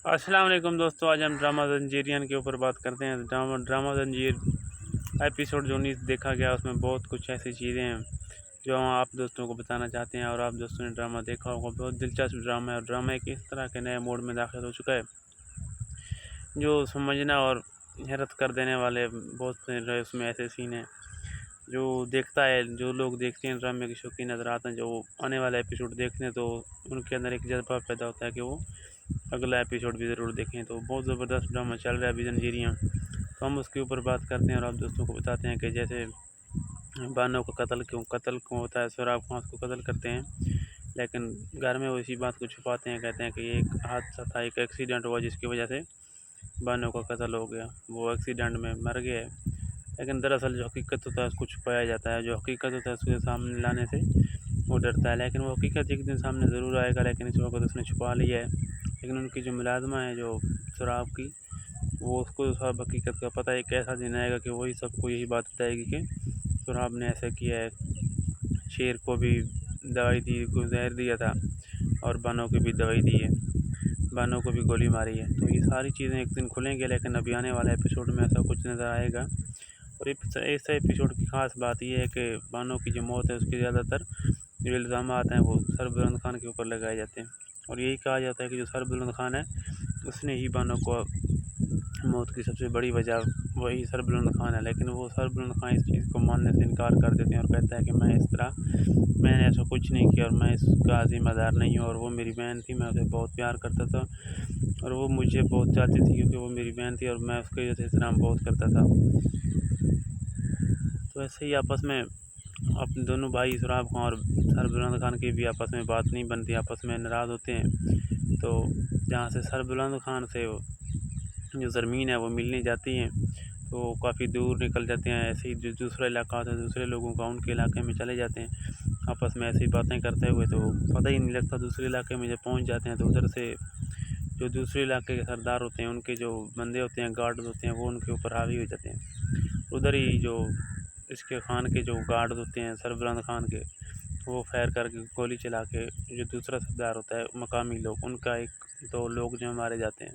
अस्सलाम वालेकुम दोस्तों, आज हम ड्रामा जंजीरियन के ऊपर बात करते हैं। ड्रामा जंजीर एपिसोड जो 19 देखा गया, उसमें बहुत कुछ ऐसी चीज़ें हैं जो हम आप दोस्तों को बताना चाहते हैं। और आप दोस्तों ने ड्रामा देखा होगा, बहुत दिलचस्प ड्रामा है। और ड्रामा एक इस तरह के नए मोड में दाखिल हो चुका है जो समझना और हैरत कर देने वाले बहुत से उसमें ऐसे सीन हैं जो देखता है, जो लोग देखते हैं ड्रामे के शौकीन नज़र आते हैं, जो आने वाला एपिसोड देखते हैं तो उनके अंदर एक जज्बा पैदा होता है कि वो अगला एपिसोड भी ज़रूर देखें। तो बहुत ज़बरदस्त ड्रामा चल रहा है अभी जंजीरियाँ, तो हम उसके ऊपर बात करते हैं और आप दोस्तों को बताते हैं कि जैसे बानो का कत्ल क्यों होता है। सोराब खान उसको कत्ल करते हैं, लेकिन घर में वो इसी बात को छुपाते हैं। कहते हैं कि ये एक हादसा था, एक एक्सीडेंट हुआ जिसकी वजह से बानो का कत्ल हो गया, वो एक्सीडेंट में मर गया है। लेकिन दरअसल जो हकीकत होता है उसको छुपाया जाता है, जो हकीकत होता है उसके सामने लाने से वो डरता है। लेकिन वो हकीकत एक दिन सामने ज़रूर आएगा, लेकिन इस वक्त उसने छुपा लिया है। लेकिन उनकी जो मुलाजमा है जो शराब की, वो उसको सब हकीकत का पता है। एक ऐसा दिन आएगा कि वही सबको यही बात बताएगी कि शराब ने ऐसा किया है, शेर को भी दवाई दी, को जहर दिया था, और बानो को भी दवाई दी है, बानो को भी गोली मारी है। तो ये सारी चीज़ें एक दिन खुलेंगे, लेकिन अभी आने वाले एपिसोड में ऐसा कुछ नज़र आएगा। और इस एपिसोड की ख़ास बात यह है कि बानो की जो मौत है उसके ज़्यादातर जो इल्ज़ाम आते हैं वो सरबुलंद खान के ऊपर लगाए जाते हैं। और यही कहा जाता है कि जो सरबुलंद खान है उसने ही बानो को मौत की सबसे बड़ी वजह वही सरबुलंद खान है। लेकिन वो सरबुलंद खान इस चीज़ को मानने से इनकार कर देते हैं और कहता है कि मैंने ऐसा कुछ नहीं किया और मैं इसका ज़िम्मेदार नहीं हूँ। और वो मेरी बहन थी, मैं उसे बहुत प्यार करता था और वो मुझे बहुत चाहती थी, क्योंकि वो मेरी बहन थी और मैं उसके एहतराम बहुत करता था। तो ऐसे ही आपस में अपने दोनों भाई सुराब खान और सरबुलंद खान की भी आपस में बात नहीं बनती, आपस में नाराज़ होते हैं। तो जहाँ से सरबुलंद खान से जो ज़मीन है वो मिलनी जाती है, तो काफ़ी दूर निकल जाते हैं। ऐसे ही जो दूसरा इलाका होता है, दूसरे लोगों का, उनके इलाके में चले जाते हैं आपस में ऐसी बातें करते हुए। तो पता ही नहीं लगता, दूसरे इलाके में जब पहुंच जाते हैं तो उधर से जो दूसरे इलाके के सरदार होते हैं, उनके जो बंदे होते हैं, गार्ड होते हैं, वो उनके ऊपर हावी हो जाते हैं। उधर ही जो इसके खान के जो गार्ड होते हैं सरबुलंद खान के, वो फायर करके गोली चला के जो दूसरा सरदार होता है, मकामी लोग, उनका एक दो लोग जो मारे जाते हैं।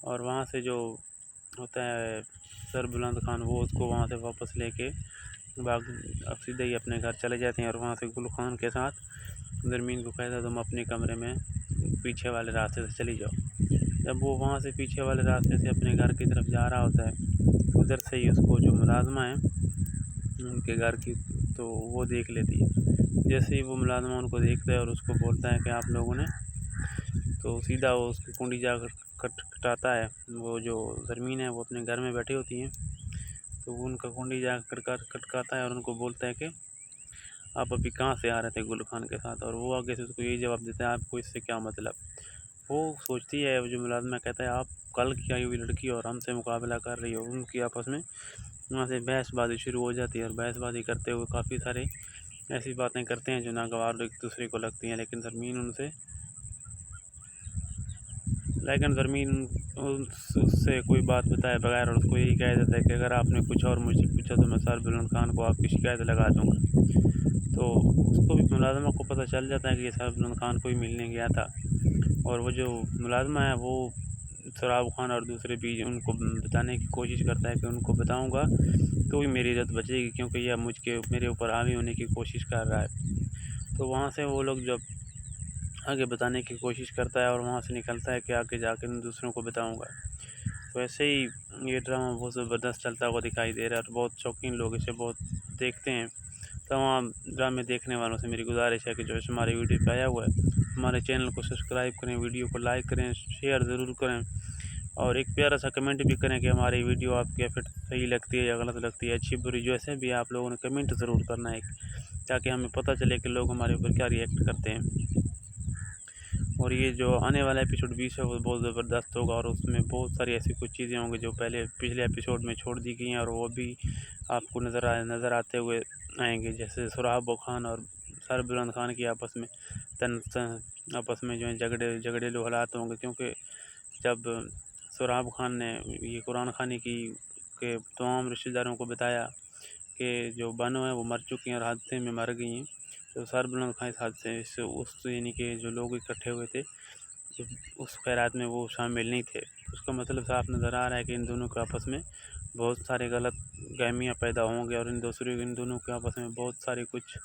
और वहाँ से जो होता है सरबुलंद खान, वो उसको वहाँ से वापस लेके भाग अब सीधे ही अपने घर चले जाते हैं। और वहाँ से गुल खान के साथ ज़मीन को कहता है तुम अपने कमरे में पीछे वाले रास्ते से चली जाओ। जब वो वहाँ से पीछे वाले रास्ते से अपने घर की तरफ जा रहा होता है, उधर से ही उसको जो मुलाजमा है उनके घर की, तो वो देख लेती है। जैसे ही वो मुलाजमा उनको देखता है और उसको बोलता है कि आप लोगों ने, तो सीधा वो उसकी कुंडी जाकर खटखटाता है। वो जो ज़मीन है वो अपने घर में बैठी होती हैं, तो वो उनका कुंडी जाकर खटखटाता है और उनको बोलता है कि आप अभी कहाँ से आ रहे थे गुल खान के साथ। और वो आगे से उसको यही जवाब देता है, आपको इससे क्या मतलब। वो सोचती है, वो जो मुलाजमा कहता है आप कल की आई हुई लड़की और हमसे मुकाबला कर रही हो। उनकी आपस में वहाँ से बहसबाजी शुरू हो जाती है और बहसबाजी करते हुए काफ़ी सारे ऐसी बातें करते हैं जो नागवार एक दूसरे को लगती हैं। लेकिन ज़मीन उससे कोई बात बताए बगैर और उसको यही कह देता है कि अगर आपने कुछ और मुझसे पूछा तो मैं सरबुलंद खान को आपकी शिकायत लगा दूँगा। तो उसको भी मुलाजमा को पता चल जाता है कि ये सरबुलंद खान को ही मिलने गया था। और वो जो मुलाजमा है वो सोराब खान और दूसरे भी उनको बताने की कोशिश करता है कि उनको बताऊंगा तो ही मेरी इज़्ज़त बचेगी, क्योंकि यह मेरे ऊपर हावी होने की कोशिश कर रहा है। तो वहाँ से वो लोग जब आगे बताने की कोशिश करता है और वहाँ से निकलता है कि आगे जाकर मैं दूसरों को बताऊंगा। तो ऐसे ही ये ड्रामा बहुत ज़बरदस्त चलता हुआ दिखाई दे रहा है और बहुत शौकीन लोग इसे बहुत देखते हैं। तमाम ड्रामे देखने वालों से मेरी गुजारिश है कि जो हमारी वीडियो पे आया हुआ है, हमारे चैनल को सब्सक्राइब करें, वीडियो को लाइक करें, शेयर ज़रूर करें और एक प्यारा सा कमेंट भी करें कि हमारी वीडियो आपके फिर सही लगती है या गलत लगती है, अच्छी बुरी, जैसे भी आप लोगों ने कमेंट ज़रूर करना है, ताकि हमें पता चले कि लोग हमारे ऊपर क्या रिएक्ट करते हैं। और ये जो आने वाला एपिसोड 20 है वो बहुत ज़बरदस्त होगा और उसमें बहुत सारी ऐसी कुछ चीज़ें होंगी जो पिछले एपिसोड में छोड़ दी गई हैं और वो भी आपको नज़र आते हुए आएंगे। जैसे सोराब खान और सरबुलंद खान की आपस में जो है झगड़ेलू हालात होंगे, क्योंकि जब सोराब खान ने ये कुरान खानी की के तमाम रिश्तेदारों को बताया कि जो बानो है वो मर चुकी हैं और हादसे में मर गई हैं, तो सरबुलंद खान इस हादसे से उस यानी कि जो लोग इकट्ठे हुए थे उस खैरात में वो शामिल नहीं थे। उसका मतलब साफ नज़र आ रहा है कि इन दोनों के आपस में बहुत सारे गलत फहमियाँ पैदा होंगे और इन दोनों के आपस में बहुत सारे कुछ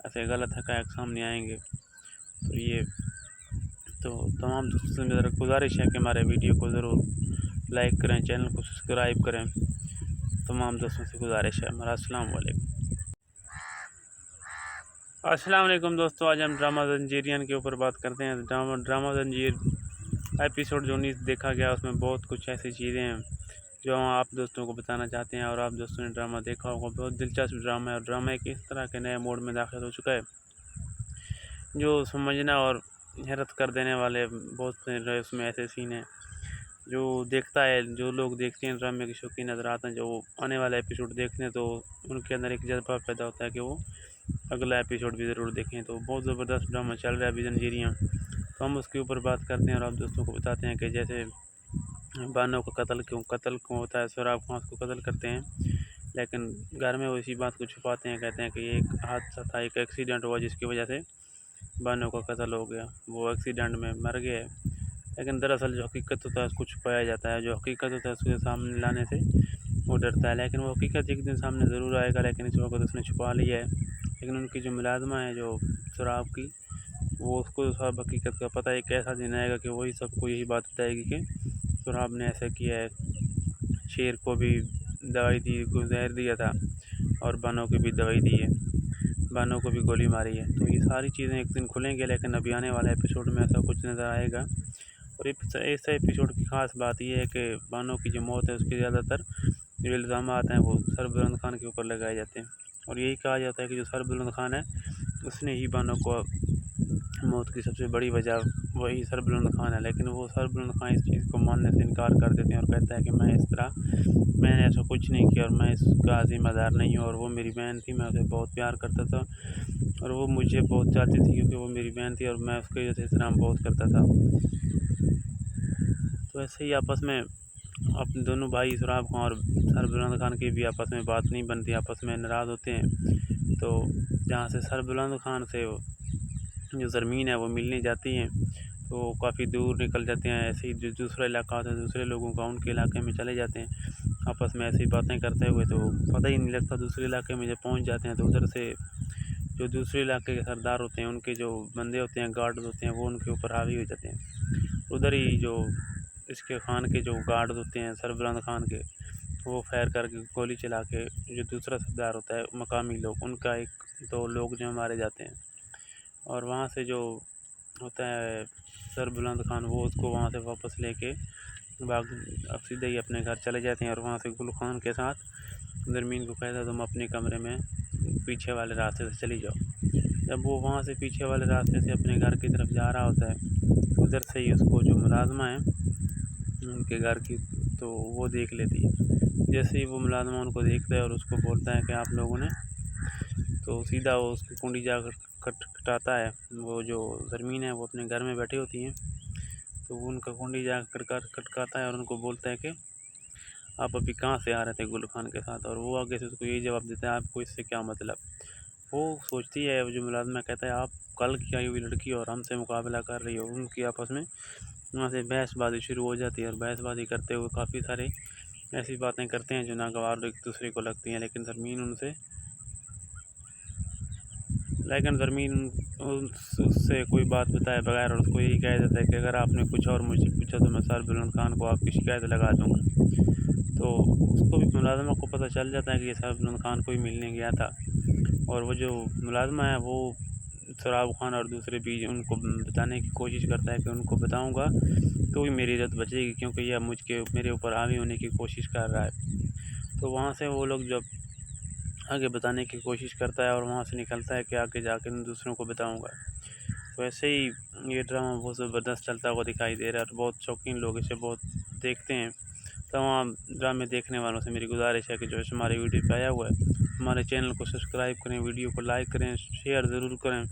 ऐसे गलत हक़ाइक़ सामने आएंगे। तो तमाम दोस्तों से मेरा गुजारिश है कि हमारे वीडियो को ज़रूर लाइक करें, चैनल को सब्सक्राइब करें। तमाम दोस्तों से गुजारिश है हमारा। अस्सलाम वालेकुम दोस्तों, आज हम ड्रामा जंजीरियन के ऊपर बात करते हैं। ड्रामा जंजीर एपिसोड जो 19 देखा गया, उसमें बहुत कुछ ऐसी चीज़ें हैं जो हम आप दोस्तों को बताना चाहते हैं। और आप दोस्तों ने ड्रामा देखा होगा, बहुत दिलचस्प ड्रामा है और ड्रामा एक इस तरह के नए मोड में दाखिल हो चुका है जो समझना और हैरत कर देने वाले बहुत से उसमें ऐसे सीन हैं जो देखता है, जो लोग देखते हैं ड्रामे के शौकीन नज़र आते हैं, जो आने वाला एपिसोड देखते हैं तो उनके अंदर एक जज्बा पैदा होता है कि वो अगला एपिसोड भी ज़रूर देखें। तो बहुत ज़बरदस्त ड्रामा चल रहा है अभी जंजीरियाँ, तो हम उसके ऊपर बात करते हैं और आप दोस्तों को बताते हैं कि जैसे बानो का कत्ल क्यों होता है। सोराब खान को कत्ल करते हैं, लेकिन घर में वो इसी बात को छुपाते हैं, कहते हैं कि ये एक हादसा था, एक एक्सीडेंट हुआ जिसकी वजह से बानो का कत्ल हो गया, वो एक्सीडेंट में मर गया। लेकिन दरअसल जो हकीकत होता है उसको छुपाया जाता है, जो हकीकत होता है उसके सामने लाने से वो डरता है, लेकिन वो हकीकत एक दिन सामने ज़रूर आएगा, लेकिन इस वक्त उसने छुपा लिया है। लेकिन उनकी जो मुलाजमा है जो शराब की, वो उसको सब हकीकत का पता है। एक ऐसा दिन आएगा कि वही सबको यही बात बताएगी कि शराब ने ऐसा किया है, शेर को भी दवाई दी, को जहर दिया था और बानो की भी दवाई दी है, बानो को भी गोली मारी है। तो ये सारी चीज़ें एक दिन खुलेंगे, लेकिन अभी आने वाले एपिसोड में ऐसा कुछ नज़र आएगा। और इस एपिसोड की ख़ास बात यह है कि बानो की जो मौत है उसके ज़्यादातर जो इल्ज़ाम आते हैं वो सरबुलंद खान के ऊपर लगाए जाते हैं, और यही कहा जाता है कि जो सरबुलंद खान है उसने ही बानो को मौत की सबसे बड़ी वजह वही सरबुलंद खान है। लेकिन वो सरबुलंद खान इस चीज़ को मानने से इनकार कर देते हैं और कहता है कि मैंने ऐसा कुछ नहीं किया और मैं इसका ज़िम्मेदार नहीं हूँ, और वो मेरी बहन थी, मैं उसे बहुत प्यार करता था और वो मुझे बहुत चाहती थी क्योंकि वो मेरी बहन थी और मैं उसके वजह से एहतराम बहुत करता था। तो ऐसे ही आपस में अपने दोनों भाई सोराब खान और सरबुलंद खान की भी आपस में बात नहीं बनती, आपस में नाराज़ होते हैं। तो जहाँ से सरबुलंद खान से जो ज़मीन है वो मिलने जाती हैं, तो काफ़ी दूर निकल जाते हैं। ऐसे ही जो दूसरा इलाका होता है दूसरे लोगों का, उनके इलाके में चले जाते हैं आपस में ऐसी बातें करते हुए, तो पता ही नहीं लगता दूसरे इलाके में जब पहुंच जाते हैं तो उधर से जो दूसरे इलाके के सरदार होते हैं, उनके जो बंदे होते हैं, गार्ड होते हैं, वो उनके ऊपर हावी हो जाते हैं। उधर ही जो इसके खान के जो गार्ड होते हैं सरबुलंद खान के, वो फायर करके गोली चला के जो दूसरा सरदार होता है, मकामी लोग, उनका एक दो लोग जो मारे जाते हैं। और वहाँ से जो होता है सरबुलंद खान, वो उसको वहाँ से वापस लेके अब सीधे ही अपने घर चले जाते हैं और वहाँ से गुल खान के साथ ज़मीन को कहता है तुम अपने कमरे में पीछे वाले रास्ते से चली जाओ। जब वो वहाँ से पीछे वाले रास्ते से अपने घर की तरफ जा रहा होता है, उधर से ही उसको जो मुलाजमा है उनके घर की, तो वो देख लेती है। जैसे ही वो मुलाजमा उनको देखता है और उसको बोलता है कि आप लोगों ने, तो सीधा वो उसकी कुंडी जाकर खटखटाता है। वो जो ज़मीन है वो अपने घर में बैठी होती हैं, तो वो उनका कुंडी जाकर खटखटाता है और उनको बोलता है कि आप अभी कहाँ से आ रहे थे गुल खान के साथ। और वो आगे से उसको यही जवाब देता है आपको इससे क्या मतलब। वो सोचती है, वो जो मुलाजमा कहता है आप कल की आई हुई लड़की और हमसे मुकाबला कर रही हो। उनकी आपस में वहाँ से बहसबाजी शुरू हो जाती है और बहसबाजी करते हुए काफ़ी सारे ऐसी बातें करते हैं जो नागवार एक दूसरे को लगती हैं, लेकिन ज़मीन उससे कोई बात बताए बगैर और उसको यही कह देता है कि अगर आपने कुछ और मुझसे पूछा तो मैं सरबुलंद खान को आपकी शिकायत लगा दूँगा। तो उसको भी मुलाजमा को पता चल जाता है कि ये सरबुलंद खान को ही मिलने गया था, और वो जो मुलाजमा है वो सोराब खान और दूसरे भी उनको बताने की कोशिश करता है कि उनको बताऊंगा तो ही मेरी इज़्ज़त बचेगी, क्योंकि यह मेरे ऊपर हावी होने की कोशिश कर रहा है। तो वहाँ से वो लोग जब आगे बताने की कोशिश करता है और वहाँ से निकलता है कि आगे जाकर मैं दूसरों को बताऊंगा। तो ऐसे ही ये ड्रामा बहुत ज़बरदस्त चलता हुआ दिखाई दे रहा है और बहुत शौकीन लोग इसे बहुत देखते हैं। तमाम ड्रामे देखने वालों से मेरी गुजारिश है कि जो हमारे वीडियो पे आया हुआ है हमारे चैनल को सब्सक्राइब करें, वीडियो को लाइक करें, शेयर ज़रूर करें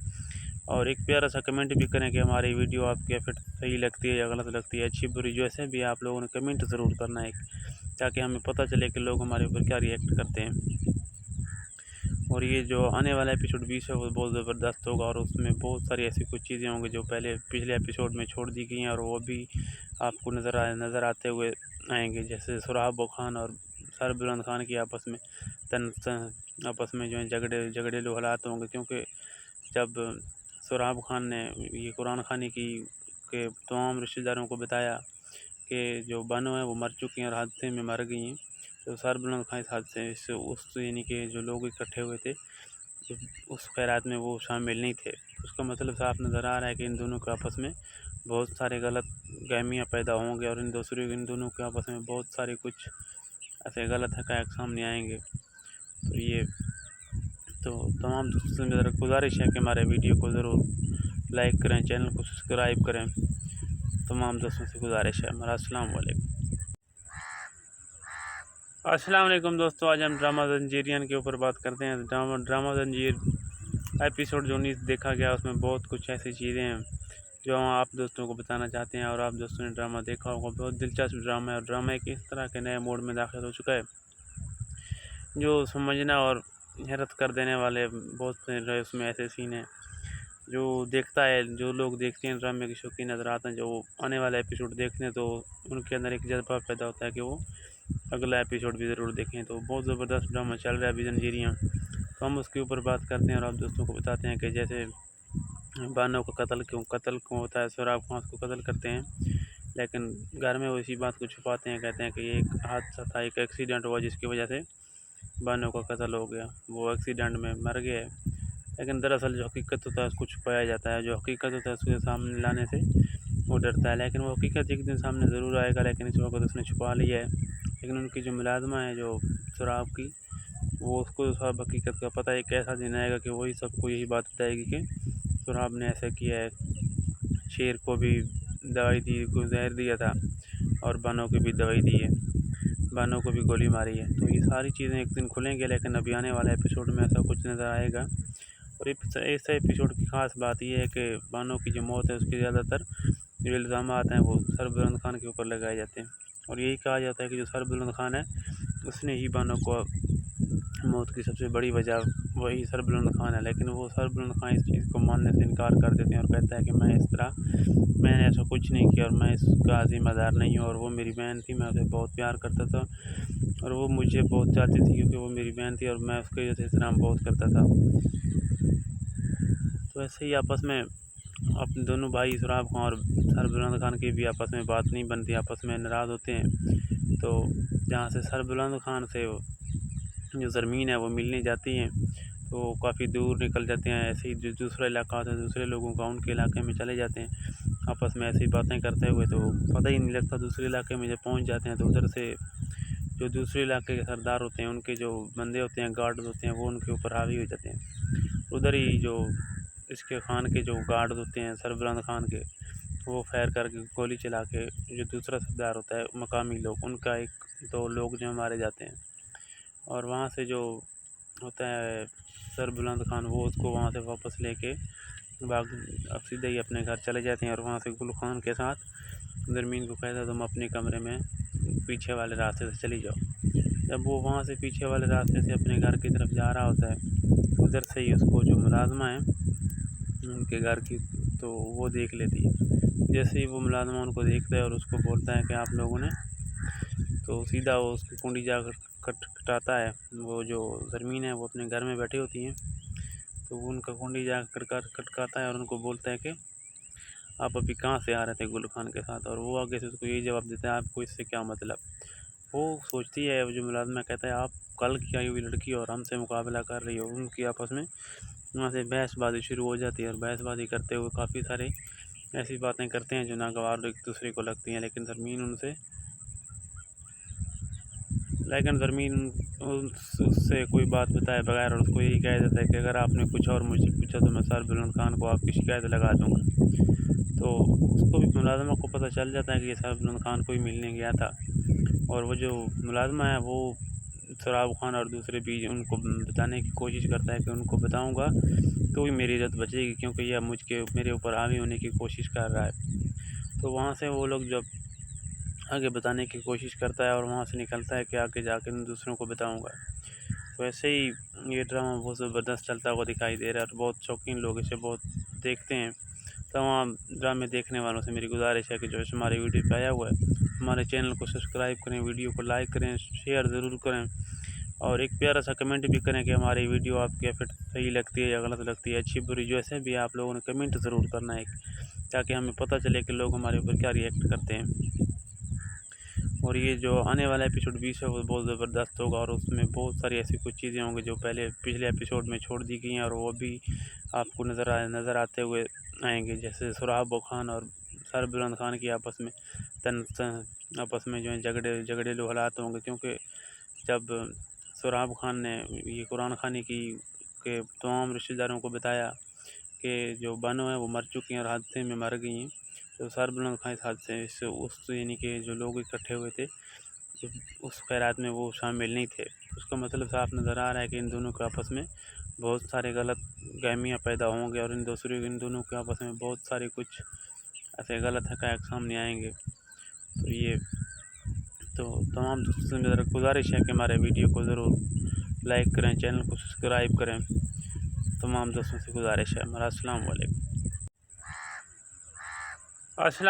और एक प्यारा सा कमेंट भी करें कि हमारी वीडियो आपके फिर सही लगती है या गलत लगती है, अच्छी बुरी, जैसे भी आप लोगों ने कमेंट ज़रूर करना है ताकि हमें पता चले कि लोग हमारे ऊपर क्या रिएक्ट करते हैं। और ये जो आने वाला एपिसोड 20 है वो बहुत ज़बरदस्त होगा और उसमें बहुत सारी ऐसी कुछ चीज़ें होंगी जो पहले पिछले एपिसोड में छोड़ दी गई हैं और वो भी आपको नज़र आते हुए आएंगे। जैसे सुराब खान और सरबुलंद खान की आपस में जो है झगड़ेलू हालात होंगे, क्योंकि जब सुराब खान ने ये कुरान खानी के तमाम रिश्तेदारों को बताया कि जो बानो है वो मर चुकी हैं और हादसे में मर गई हैं, तो सरबुलंद खान इस हादसे से उस यानी कि जो लोग इकट्ठे हुए थे उस खैरात में वो शामिल नहीं थे। उसका मतलब साफ नज़र आ रहा है कि इन दोनों के आपस में बहुत सारे गलत गहमियाँ पैदा होंगे और इन दोनों के आपस में बहुत सारे कुछ ऐसे गलत हक़ाइक़ सामने आएंगे। तो तमाम दोस्तों से मेरा गुजारिश है कि हमारे वीडियो को ज़रूर लाइक करें, चैनल को सब्सक्राइब करें। तमाम दोस्तों से गुजारिश है हमारा। अस्सलाम वालेकुम दोस्तों, आज हम ड्रामा जंजीरियन के ऊपर बात करते हैं। ड्रामा जंजीर एपिसोड जो 19 देखा गया उसमें बहुत कुछ ऐसी चीज़ें हैं जो हम आप दोस्तों को बताना चाहते हैं। और आप दोस्तों ने ड्रामा देखा होगा, बहुत दिलचस्प ड्रामा है और ड्रामा एक इस तरह के नए मोड में दाखिल हो चुका है जो समझना और हैरत कर देने वाले बहुत से उसमें ऐसे सीन हैं जो जो लोग देखते हैं ड्रामे के शौकीन नज़र आते हैं, जो आने वाला एपिसोड देखते हैं तो उनके अंदर एक जज्बा पैदा होता है कि वो अगला एपिसोड भी ज़रूर देखें। तो बहुत ज़बरदस्त ड्रामा चल रहा है अभी जंजीरियाँ, तो हम उसके ऊपर बात करते हैं और आप दोस्तों को बताते हैं कि जैसे बानो का कत्ल क्यों होता है। सुराब खान को कत्ल करते हैं, लेकिन घर में वो इसी बात को छुपाते हैं, कहते हैं कि ये एक हादसा था, एक एक्सीडेंट हुआ जिसकी वजह से बानो का कत्ल हो गया, वो एक्सीडेंट में मर गया। लेकिन दरअसल जो हकीकत होता है उसको छुपाया जाता है, जो हकीकत होता है उसके सामने लाने से वो डरता है, लेकिन वो हकीकत एक दिन सामने ज़रूर आएगा, लेकिन इस वक्त उसने छुपा लिया है। लेकिन उनकी जो मुलाजमा है जो सुराब की, वो उसको सब हकीकत का पता है। एक ऐसा दिन आएगा कि वही सबको यही बात बताएगी कि सुराब ने ऐसा किया है, शेर को भी दवाई दी, को जहर दिया था और बानो को भी दवाई दी है, बानो को भी गोली मारी है। तो ये सारी चीज़ें एक दिन खुलेंगे, लेकिन अभी आने वाले एपिसोड में ऐसा कुछ नज़र आएगा। और इस एपिसोड की ख़ास बात यह है कि बानो की जो मौत है उसके ज़्यादातर जो इल्ज़ाम हैं वो सरबुलंद खान के ऊपर लगाए जाते हैं और यही कहा जाता है कि जो सरबुलंद खान है उसने ही बानो को मौत की सबसे बड़ी वजह वही सरबुलंद खान है। लेकिन वो सरबुलंद खान इस चीज़ को मानने से इनकार कर देते हैं और कहता है कि मैंने ऐसा कुछ नहीं किया और मैं इसका ज़िम्मेदार नहीं हूँ, और वो मेरी बहन थी, मैं उसे बहुत प्यार करता था और वो मुझे बहुत चाहती थी क्योंकि वो मेरी बहन थी और मैं उसके वजह से एहतराम बहुत करता था। तो ऐसे ही आपस में अपने दोनों भाई सुराब खान और सरबुलंद खान की भी आपस में बात नहीं बनती, आपस में नाराज़ होते हैं। तो जहाँ से सरबुलंद खान से जो ज़मीन है वो मिलने जाती हैं तो काफ़ी दूर निकल जाते हैं। ऐसे ही जो दूसरा इलाका होता है दूसरे लोगों का उनके इलाके में चले जाते हैं आपस में ऐसी बातें करते हुए, तो पता ही नहीं लगता दूसरे इलाके में जब पहुंच जाते हैं तो उधर से जो दूसरे इलाके के सरदार होते हैं, उनके जो बंदे होते हैं, गार्ड होते हैं, वो उनके ऊपर हावी हो जाते हैं। उधर ही जो इसके खान के जो गार्ड होते हैं सरबुलंद खान के, वो फायर करके गोली चला के जो दूसरा सरदार होता है मकामी लोग, उनका एक दो लोग जो मारे जाते हैं। और वहाँ से जो होता है सरबुलंद खान, वो उसको वहाँ से वापस लेके अब सीधे ही अपने घर चले जाते हैं और वहाँ से गुल खान के साथ ज़मीन को कहता है तुम अपने कमरे में पीछे वाले रास्ते से चली जाओ। जब वो वहाँ से पीछे वाले रास्ते से अपने घर की तरफ जा रहा होता है, उधर से ही उसको जो मुलाजमा है उनके घर की, तो वो देख लेती है। जैसे ही वो मुलाजमा उनको देखता है और उसको बोलता है कि आप लोगों ने, तो सीधा वो उसकी कुंडी जाकर खटखटाता है। वो जो ज़मीन है वो अपने घर में बैठी होती हैं, तो वो उनका कुंडी जाकर खटखटाता है और उनको बोलता है कि आप अभी कहाँ से आ रहे थे गुल खान के साथ। और वो आगे से उसको यही जवाब देता है आपको इससे क्या मतलब। वो सोचती है, वो जो मुलाजमा कहता है आप कल की आई हुई लड़की और हमसे मुकाबला कर रही हो। उनकी आपस में वहाँ से बहसबाजी शुरू हो जाती है और बहसबाजी करते हुए काफ़ी सारे ऐसी बातें करते हैं जो नागवार एक दूसरे को लगती हैं। लेकिन ज़मीन उससे कोई बात बताए बगैर और उसको यही कह देता है कि अगर आपने कुछ और मुझसे पूछा तो मैं सरबुलंद खान को आपकी शिकायत लगा दूँगा। तो उसको भी मुलाजमा को पता चल जाता है कि ये सरबुलंद खान को ही मिलने गया था, और वो जो मुलाजमा है वो सुराब खान और दूसरे भी उनको बताने की कोशिश करता है कि उनको बताऊंगा तो ही मेरी इज़्ज़त बचेगी, क्योंकि यह मेरे ऊपर हावी होने की कोशिश कर रहा है। तो वहाँ से वो लोग जब आगे बताने की कोशिश करता है और वहाँ से निकलता है कि आगे जाकर दूसरों को बताऊंगा, तो ऐसे ही ये ड्रामा बहुत ज़बरदस्त चलता हुआ दिखाई दे रहा है और बहुत शौकीन लोग इसे बहुत देखते हैं। तमाम ड्रामे देखने वालों से मेरी गुजारिश है कि जो हमारे वीडियो पे आया हुआ है हमारे चैनल को सब्सक्राइब करें, वीडियो को लाइक करें, शेयर ज़रूर करें और एक प्यारा सा कमेंट भी करें कि हमारी वीडियो आपके फिर सही लगती है या गलत लगती है, अच्छी बुरी जैसे भी आप लोगों ने कमेंट ज़रूर करना है ताकि हमें पता चले कि लोग हमारे ऊपर क्या रिएक्ट करते हैं। और ये जो आने वाला एपिसोड 20 है वो बहुत ज़बरदस्त होगा और उसमें बहुत सारी ऐसी कुछ चीज़ें होंगी जो पिछले एपिसोड में छोड़ दी गई हैं और वो भी आपको नज़र आते हुए आएंगे। जैसे सुराब खान और सरबुलंद खान की आपस में जो है झगड़ेलू हालात होंगे, क्योंकि जब सुराब खान ने ये कुरान खानी की के तमाम रिश्तेदारों को बताया कि जो बानो है वो मर चुकी हैं और हादसे में मर गई हैं, तो सरबुलंद खान इस हादसे से उस यानी कि जो लोग इकट्ठे हुए थे उस खैरात में वो शामिल नहीं थे। उसका मतलब साफ नज़र आ रहा है कि इन दोनों के आपस में बहुत सारे गलत गहमियाँ पैदा होंगे और इन दोनों के आपस में बहुत सारे कुछ ऐसे गलत हक़ाइक़ सामने आएंगे। तो ये तो तमाम दोस्तों से मेरा गुजारिश है कि हमारे वीडियो को ज़रूर लाइक करें, चैनल को सब्सक्राइब करें। तमाम दोस्तों से गुजारिश है। हमारा अस्सलाम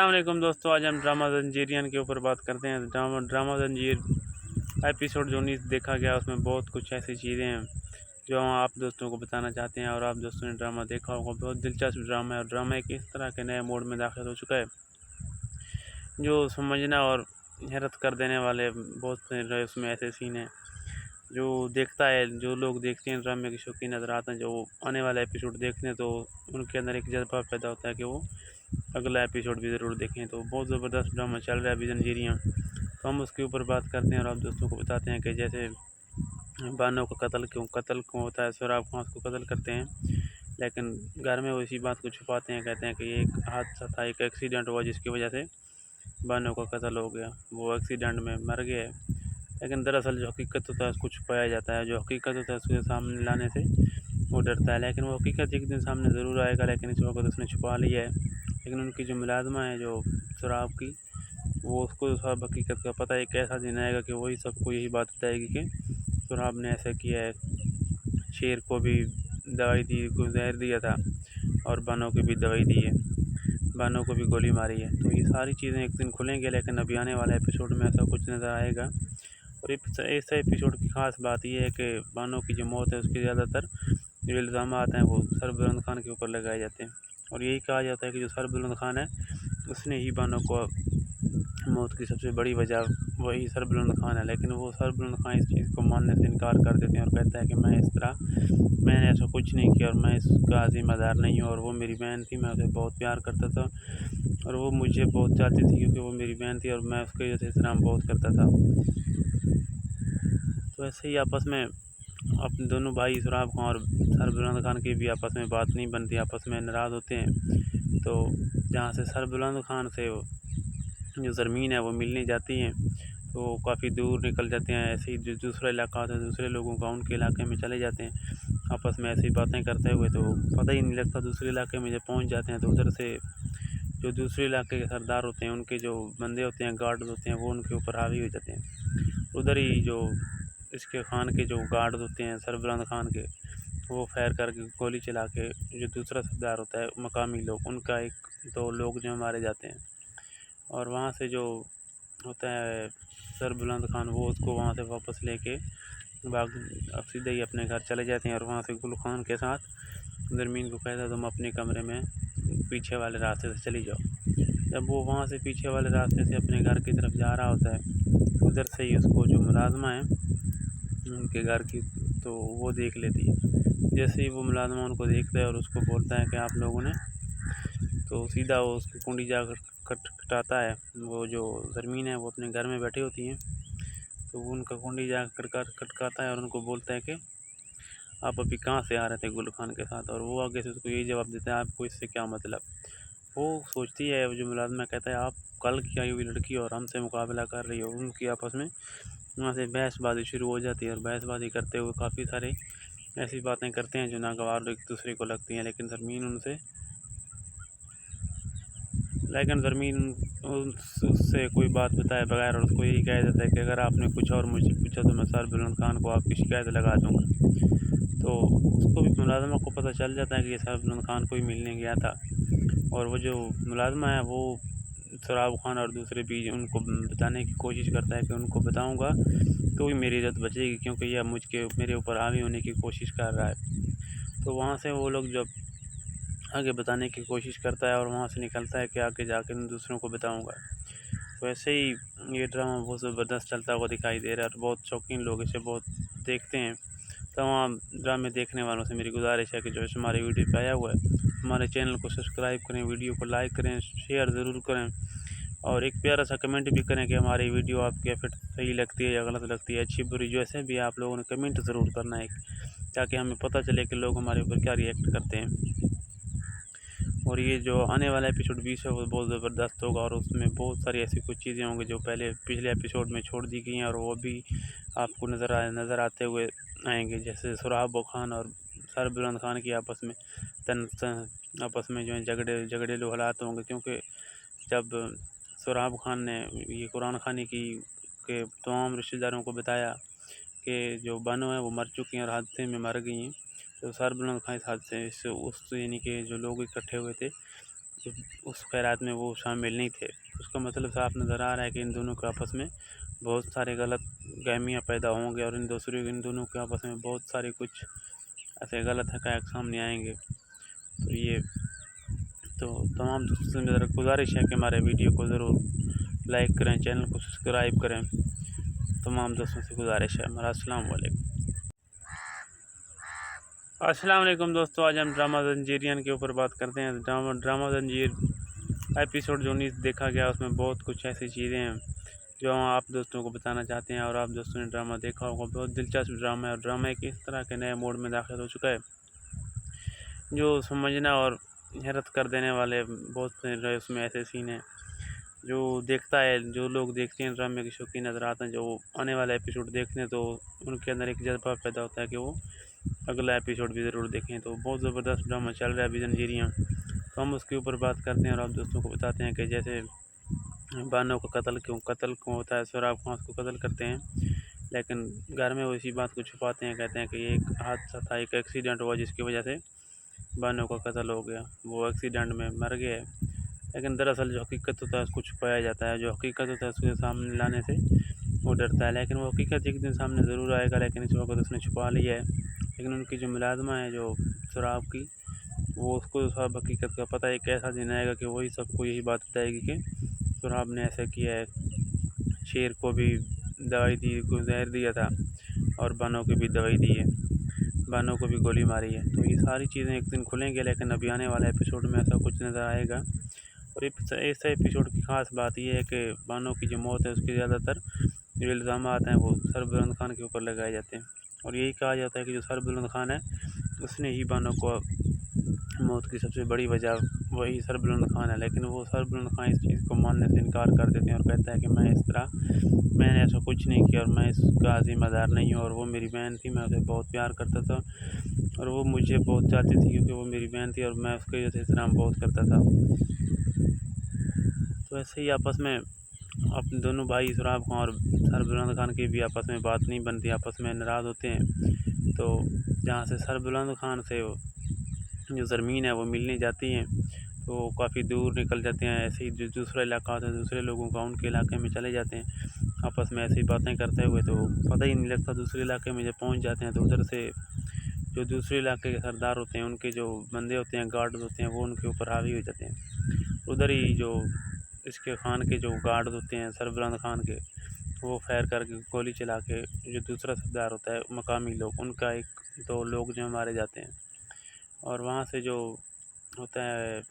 वालेकुम दोस्तों, आज हम ड्रामा जंजीरियन के ऊपर बात करते हैं। ड्रामा जंजीर एपिसोड जो 19 देखा गया उसमें बहुत कुछ ऐसी चीज़ें हैं जो हम आप दोस्तों को बताना चाहते हैं और आप दोस्तों ने ड्रामा देखा होगा। बहुत दिलचस्प ड्रामा है और ड्रामा एक इस तरह के नए मोड में दाखिल हो चुका है जो समझना और हैरत कर देने वाले बहुत से उसमें ऐसे सीन हैं जो देखता है, जो लोग देखते हैं ड्रामे के शौकीन नज़र आते हैं, जो आने वाला एपिसोड देखते हैं तो उनके अंदर एक जज्बा पैदा होता है कि वो अगला एपिसोड भी ज़रूर देखें। तो बहुत ज़बरदस्त ड्रामा चल रहा है अभी जंजीरियाँ, तो हम उसके ऊपर बात करते हैं और आप दोस्तों को बताते हैं कि जैसे बानो का कत्ल क्यों होता है। सुराब खान को कत्ल करते हैं लेकिन घर में वो इसी बात को छुपाते हैं, कहते हैं कि ये एक हादसा था, एक एक्सीडेंट हुआ जिसकी वजह से बानो का कत्ल हो गया, वो एक्सीडेंट में मर गया है। लेकिन दरअसल जो हकीकत होता है उसको छुपाया जाता है, जो हकीकत होता है उसके सामने लाने से वो डरता है, लेकिन वो हकीकत एक दिन सामने ज़रूर आएगा, लेकिन इस वक्त उसने छुपा लिया है। लेकिन उनकी जो मुलाजमा है जो सुराब की, वो उसको सब हकीकत का पता है। एक ऐसा दिन आएगा कि वही सबको यही बात बताएगी कि सुराब ने ऐसा किया है, शेर को भी दवाई दी, को जहर दिया था और बानो की भी दवाई दी है, बानो को भी गोली मारी है। तो ये सारी चीज़ें एक दिन खुलेंगे, लेकिन अभी आने वाले एपिसोड में ऐसा कुछ नज़र आएगा। और इस एपिसोड की ख़ास बात यह है कि बानो की जो मौत है उसके ज़्यादातर जो इल्ज़ाम हैं वो सरबुलंद खान के ऊपर लगाए जाते हैं और यही कहा जाता है कि जो सरबुलंद खान है उसने ही बानो को मौत की सबसे बड़ी वजह वही सरबुलंद खान है। लेकिन वो सरबुलंद खान इस चीज़ को मानने से इनकार कर देते हैं और कहता है कि मैंने ऐसा कुछ नहीं किया और मैं इसका ज़िम्मेदार नहीं हूँ और वो मेरी बहन थी, मैं उसे बहुत प्यार करता था और वो मुझे बहुत चाहती थी क्योंकि वो मेरी बहन थी और मैं उसके जैसे एहतराम बहुत करता था। तो ऐसे ही आपस में अपने दोनों भाई सुराब खान और सरबुलंद खान की भी आपस में बात नहीं बनती, आपस में नाराज़ होते हैं। तो जहाँ से सरबुलंद खान से जो ज़मीन है वो मिलने जाती हैं तो काफ़ी दूर निकल जाते हैं, ऐसे ही जो दूसरा इलाका होता है दूसरे लोगों का उनके इलाके में चले जाते हैं आपस में ऐसी बातें करते हुए। तो पता ही नहीं लगता दूसरे इलाके में जब पहुंच जाते हैं तो उधर से जो दूसरे इलाके के सरदार होते हैं, उनके जो बंदे होते हैं, गार्ड होते हैं, वो उनके ऊपर हावी हो जाते हैं। उधर ही जो इसके खान के जो गार्ड होते हैं सरबुलंद खान के, वो फायर करके गोली चला के जो दूसरा सरदार होता है मकामी लोग, उनका एक दो लोग जो मारे जाते हैं। और वहाँ से जो होता है सरबुलंद खान वो उसको वहाँ से वापस लेके अब सीधे ही अपने घर चले जाते हैं और वहाँ से गुल खान के साथ ज़मीन को कहता है तुम अपने कमरे में पीछे वाले रास्ते से चली जाओ। जब वो वहाँ से पीछे वाले रास्ते से अपने घर की तरफ जा रहा होता है उधर से ही उसको जो मुलाजमा है उनके घर की तो वो देख लेती है। जैसे ही वो मुलाजमा उनको देखता है और उसको बोलता है कि आप लोगों ने, तो सीधा वो उसकी कुंडी जाकर खटखटाता है। वो जो ज़मीन है वो अपने घर में बैठी होती हैं तो वो उनका कुंडी जाकर खटखटाता है और उनको बोलता है कि आप अभी कहाँ से आ रहे थे गुल खान के साथ। और वो आगे से उसको यही जवाब देता है आपको इससे क्या मतलब। वो सोचती है, वो जो मुलाजमा कहता है आप कल की आई हुई लड़की और हमसे मुकाबला कर रही हो। उनकी आपस में वहाँ से बहसबाजी शुरू हो जाती है और बहसबाजी करते हुए काफ़ी सारे ऐसी बातें करते हैं जो नागवार एक दूसरे को लगती हैं, लेकिन ज़मीन लेकिन ज़मीन उससे कोई बात बताए बगैर और उसको यही कह देता है कि अगर आपने कुछ और मुझसे पूछा तो मैं सर बुलंद खान को आपकी शिकायत लगा दूँगा। तो उसको भी मुलाज़िमा को पता चल जाता है कि ये सर बुलंद खान को ही मिलने गया था, और वो जो मुलाज़िमा है वो सोराब खान और दूसरे भी उनको बताने की कोशिश करता है कि उनको बताऊँगा तो ही मेरी इज़्ज़त बचेगी, क्योंकि यह मेरे ऊपर हावी होने की कोशिश कर रहा है। तो वहाँ से वो लोग जब आगे बताने की कोशिश करता है और वहाँ से निकलता है कि आगे जाकर मैं दूसरों को बताऊँगा। तो ऐसे ही ये ड्रामा बहुत ज़बरदस्त चलता हुआ दिखाई दे रहा है और बहुत शौकीन लोग इसे बहुत देखते हैं। तमाम ड्रामे देखने वालों से मेरी गुजारिश है कि जो हमारे वीडियो पे आया हुआ है हमारे चैनल को सब्सक्राइब करें, वीडियो को लाइक करें, शेयर ज़रूर करें और एक प्यारा सा कमेंट भी करें कि हमारी वीडियो आपके फिर सही लगती है या गलत लगती है, अच्छी बुरी जैसे भी आप लोगों ने कमेंट ज़रूर करना है, ताकि हमें पता चले कि लोग हमारे ऊपर क्या रिएक्ट करते हैं। और ये जो आने वाला एपिसोड 20 है वो बहुत ज़बरदस्त होगा और उसमें बहुत सारी ऐसी कुछ चीज़ें होंगी जो पिछले एपिसोड में छोड़ दी गई हैं और वो भी आपको नज़र आते हुए आएंगे, जैसे सोराब खान और सर बुलंद खान की आपस में जो है झगड़ेलू हालात होंगे, क्योंकि जब सोराब खान ने ये कुरान खानी के तमाम रिश्तेदारों को बताया कि जो बानो है वो मर चुकी हैं और हादसे में मर गई हैं, तो सर बुलंद खान इस हादसे से उस यानी कि जो लोग इकट्ठे हुए थे उस खैरात में वो शामिल नहीं थे। उसका मतलब साफ नज़र आ रहा है कि इन दोनों के आपस में बहुत सारे गलत गहमियाँ पैदा होंगे और इन दोनों के आपस में बहुत सारे कुछ ऐसे गलत हक़ाइक़ सामने आएंगे। तो तमाम दोस्तों से मेरा गुजारिश है कि हमारे वीडियो को ज़रूर लाइक करें, चैनल को सब्सक्राइब करें। तमाम दोस्तों से गुजारिश है हमारा। अस्सलाम वालेकुम दोस्तों, आज हम ड्रामा जंजीरियन के ऊपर बात करते हैं। ड्रामा जंजीर एपिसोड जो 19 देखा गया उसमें बहुत कुछ ऐसी चीज़ें हैं जो हम आप दोस्तों को बताना चाहते हैं और आप दोस्तों ने ड्रामा देखा होगा। बहुत दिलचस्प ड्रामा है और ड्रामा एक इस तरह के नए मोड में दाखिल हो चुका है जो समझना और हैरत कर देने वाले बहुत से उसमें ऐसे सीन हैं जो जो लोग देखते हैं ड्रामे के शौकीन नज़र आते हैं, जो आने वाला एपिसोड देखते हैं तो उनके अंदर एक जज्बा पैदा होता है कि वो अगला एपिसोड भी ज़रूर देखें। तो बहुत ज़बरदस्त ड्रामा चल रहा है अभी जंजीरियाँ, तो हम उसके ऊपर बात करते हैं और आप दोस्तों को बताते हैं कि जैसे बानो का कत्ल क्यों होता है, सोराब खान को कत्ल करते हैं, लेकिन घर में वो इसी बात को छुपाते हैं, कहते हैं कि ये एक हादसा था, एक एक्सीडेंट हुआ जिसकी वजह से बानो का कत्ल हो गया, वो एक्सीडेंट में मर गया है। लेकिन दरअसल जो हकीकत होता है उसको छुपाया जाता है, जो हकीकत होता है उसके सामने लाने से वो डरता है, लेकिन वो हकीकत एक दिन सामने ज़रूर आएगा, लेकिन इस वक्त उसने छुपा लिया है। लेकिन उनकी जो मुलाज़िमा है जो सोराब की, वो उसको सब हकीकत का पता है। एक ऐसा दिन आएगा कि वही सबको यही बात बताएगी कि सोराब ने ऐसा किया है, शेर को भी दवाई दी, को जहर दिया था और बानो को भी दवाई दी है, बानो को भी गोली मारी है। तो ये सारी चीज़ें एक दिन खुलेंगे, लेकिन अभी आने वाले एपिसोड में ऐसा कुछ नज़र आएगा। और इस एपिसोड की ख़ास बात यह है कि बानो की जो मौत है उसके ज़्यादातर जो इल्ज़ाम आते हैं वो सर बुलंद खान के ऊपर लगाए जाते हैं और यही कहा जाता है कि जो सर बुलंद खान है उसने ही बानो को मौत की सबसे बड़ी वजह वही सर बुलंद खान है। लेकिन वो सर बुलंद खान इस चीज़ को मानने से इनकार कर देते हैं और कहता है कि मैंने ऐसा कुछ नहीं किया और मैं इसका ज़िम्मेदार नहीं हूँ, और वो मेरी बहन थी, मैं उसे बहुत प्यार करता था और वो मुझे बहुत चाहती थी क्योंकि वो मेरी बहन थी और मैं उसके जैसे एहतराम बहुत करता था। तो ऐसे ही आपस में अपने दोनों भाई सोराब खान और सर बुलंद खान की भी आपस में बात नहीं बनती, आपस में नाराज़ होते हैं। तो जहाँ से सर बुलंद खान से जो ज़मीन है वो मिलने जाती हैं तो काफ़ी दूर निकल जाते हैं, ऐसे ही जो दूसरा इलाका होता है दूसरे लोगों का उनके इलाके में चले जाते हैं आपस में ऐसी बातें करते हुए, तो पता ही नहीं लगता दूसरे इलाके में जब पहुंच जाते हैं तो उधर से जो दूसरे इलाके के सरदार होते हैं, उनके जो बंदे होते हैं, गार्ड होते हैं, वो उनके ऊपर हावी हो जाते हैं। उधर ही जो इसके खान के जो गार्ड होते हैं सर बुलंद खान के, वो फायर करके गोली चला के जो दूसरा सरदार होता है मकामी लोग, उनका एक दो लोग जो मारे जाते हैं। और वहाँ से जो होता है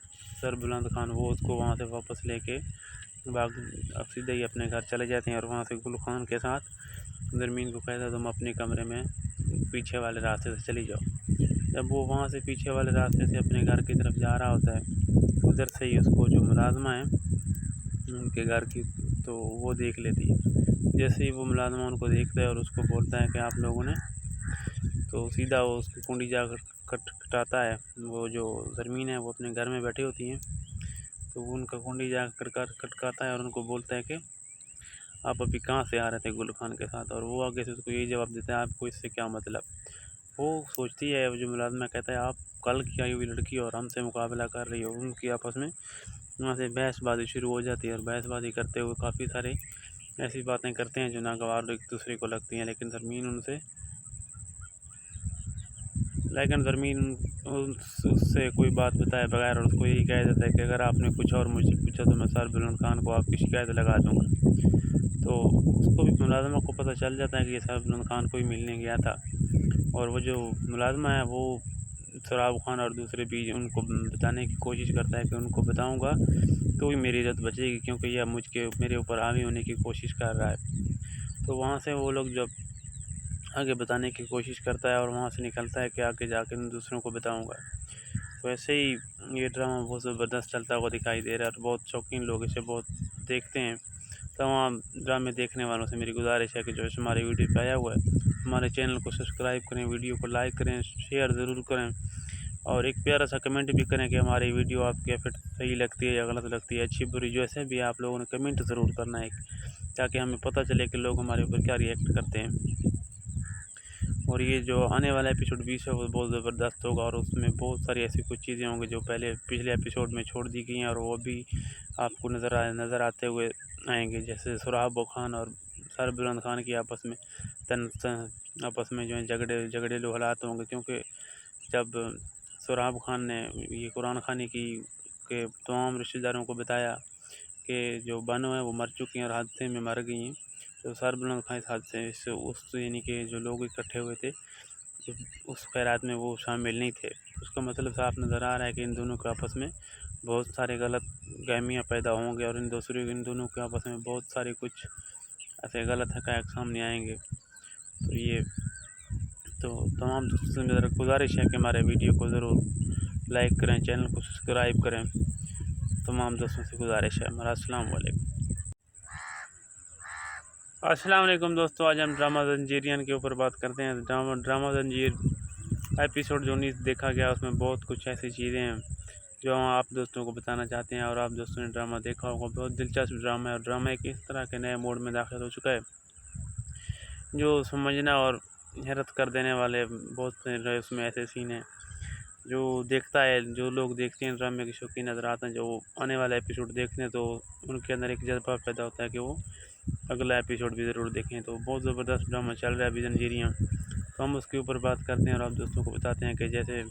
सर बुलंद खान, वो उसको वहाँ से वापस लेके अब सीधे ही अपने घर चले जाते हैं और वहाँ से गुल खान के साथ ज़मीन को कहता है तुम अपने कमरे में पीछे वाले रास्ते से चली जाओ। जब वो वहाँ से पीछे वाले रास्ते से अपने घर की तरफ जा रहा होता है, उधर से ही उसको जो मुलाज़िमा है उनके घर की, तो वो देख लेती है। जैसे ही वो मुलाज़िमा उनको देखता है और उसको बोलता है कि आप लोगों ने, तो सीधा वो उसकी कुंडी जाकर खटखटाता है। वो जो ज़मीन है वो अपने घर में बैठी होती हैं, तो वो उनका कुंडी जाकर खटकाता है और उनको बोलता है कि आप अभी कहाँ से आ रहे थे गुल खान के साथ। और वो आगे से उसको यही जवाब देता है, आपको इससे क्या मतलब। वो सोचती है, जो मुलाजमा कहता है, आप कल की आई हुई लड़की और हमसे मुकाबला कर रही हो। उनकी आपस में वहाँ से बहसबाजी शुरू हो जाती है और बहसबाजी करते हुए काफ़ी सारे ऐसी बातें करते हैं जो नागवार एक दूसरे को लगती हैं। लेकिन ज़मीन उससे कोई बात बताए बगैर और उसको यही कह देता है कि अगर आपने कुछ और मुझसे पूछा तो मैं सर बुलंद खान को आपकी शिकायत लगा दूँगा। तो उसको भी मुलाजमा को पता चल जाता है कि ये सर बुलंद खान को ही मिलने गया था। और वो जो मुलाजमा है वो सराब खान और दूसरे भी उनको बताने की कोशिश करता है कि उनको बताऊंगा तो ही मेरी इज़्ज़त बचेगी, क्योंकि यह मेरे ऊपर हावी होने की कोशिश कर रहा है। तो वहाँ से वो लोग जब आगे बताने की कोशिश करता है और वहाँ से निकलता है कि आगे जाकर मैं दूसरों को बताऊंगा। तो ऐसे ही ये ड्रामा बहुत ज़बरदस्त चलता हुआ दिखाई दे रहा है और बहुत शौकीन लोग इसे बहुत देखते हैं। तमाम ड्रामे देखने वालों से मेरी गुजारिश है कि जो हमारे वीडियो पे आया हुआ है हमारे चैनल को सब्सक्राइब करें, वीडियो को लाइक करें, शेयर ज़रूर करें और एक प्यारा सा कमेंट भी करें कि हमारी वीडियो आपके फिर सही लगती है या गलत लगती है, अच्छी बुरी, जैसे भी आप लोगों ने कमेंट ज़रूर करना है ताकि हमें पता चले कि लोग हमारे ऊपर क्या रिएक्ट करते हैं। और ये जो आने वाला एपिसोड 20 है वो बहुत ज़बरदस्त होगा और उसमें बहुत सारी ऐसी कुछ चीज़ें होंगी जो पिछले एपिसोड में छोड़ दी गई हैं और वो भी आपको नज़र आते हुए आएंगे। जैसे सुराब खान और सर बुलंद खान की आपस में जो है झगड़ेलू हालात होंगे, क्योंकि जब सुराब खान ने ये कुरान खानी के तमाम रिश्तेदारों को बताया कि जो बानो है वो मर चुकी हैं और हादसे में मर गई हैं, तो सर बुलंद खान इस हादसे से उस यानी कि जो लोग इकट्ठे हुए थे उस खैरात में वो शामिल नहीं थे। उसका मतलब साफ नज़र आ रहा है कि इन दोनों के आपस में बहुत सारे गलत गहमियाँ पैदा होंगे और इन दोनों के आपस में बहुत सारे कुछ ऐसे गलत हक़ाइक़ सामने आएंगे। तो तमाम दोस्तों से मेरा गुजारिश है कि हमारे वीडियो को ज़रूर लाइक करें, चैनल को सब्सक्राइब करें। तमाम दोस्तों से गुजारिश है हमारा। अस्सलाम वालेकुम दोस्तों, आज हम ड्रामा जंजीरियन के ऊपर बात करते हैं। ड्रामा जंजीर एपिसोड जो 19 देखा गया उसमें बहुत कुछ ऐसी चीज़ें हैं जो हम आप दोस्तों को बताना चाहते हैं। और आप दोस्तों ने ड्रामा देखा होगा, बहुत दिलचस्प ड्रामा है और ड्रामा एक इस तरह के नए मोड में दाखिल हो चुका है जो समझना और हैरत कर देने वाले बहुत से उसमें ऐसे सीन हैं जो देखता है, जो लोग देखते हैं ड्रामे के शौकीन नज़र आते हैं, जो आने वाला एपिसोड देखते हैं तो उनके अंदर एक जज्बा पैदा होता है कि वो अगला एपिसोड भी ज़रूर देखें। तो बहुत ज़बरदस्त ड्रामा चल रहा है अभी जंजीरियाँ, तो हम उसके ऊपर बात करते हैं और आप दोस्तों को बताते हैं कि जैसे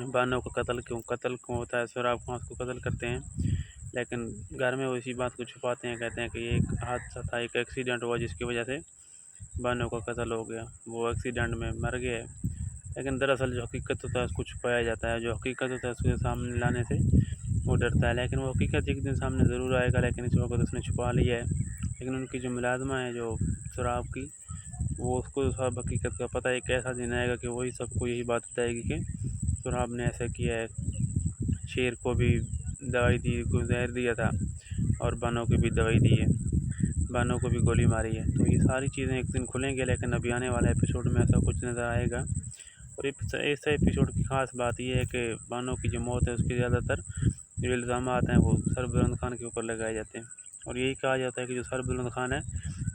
बानो का कत्ल क्यों होता है, सुराब खान को कत्ल करते हैं लेकिन घर में वो इसी बात को छुपाते हैं, कहते हैं कि ये एक हादसा था, एक एक्सीडेंट हुआ जिसकी वजह से बानो का कत्ल हो गया, वो एक्सीडेंट में मर गया। लेकिन दरअसल जो हकीकत होता है उसको छुपाया जाता है, जो हकीकत होता है उसके सामने लाने से वो डरता है, लेकिन वो हकीकत एक दिन सामने ज़रूर आएगा, लेकिन इस वक्त उसने छुपा लिया है। लेकिन उनकी जो मुलाजमा है जो सुराब की, वो उसको सब हकीकत का पता है। एक ऐसा दिन आएगा कि वही सबको यही बात बताएगी कि सुराब ने ऐसा किया है, शेर को भी दवाई दी, को जहर दिया था और बानो को भी दवाई दी है, बानो को भी गोली मारी है। तो ये सारी चीज़ें एक दिन खुलेंगे, लेकिन अभी आने वाले एपिसोड में ऐसा कुछ नज़र आएगा। और इस एपिसोड की ख़ास बात यह है कि बानो की जो मौत है उसके ज़्यादातर जो इल्ज़ाम आते हैं वो सर बुलंद खान के ऊपर लगाए जाते हैं और यही कहा जाता है कि जो सर बुलंद खान है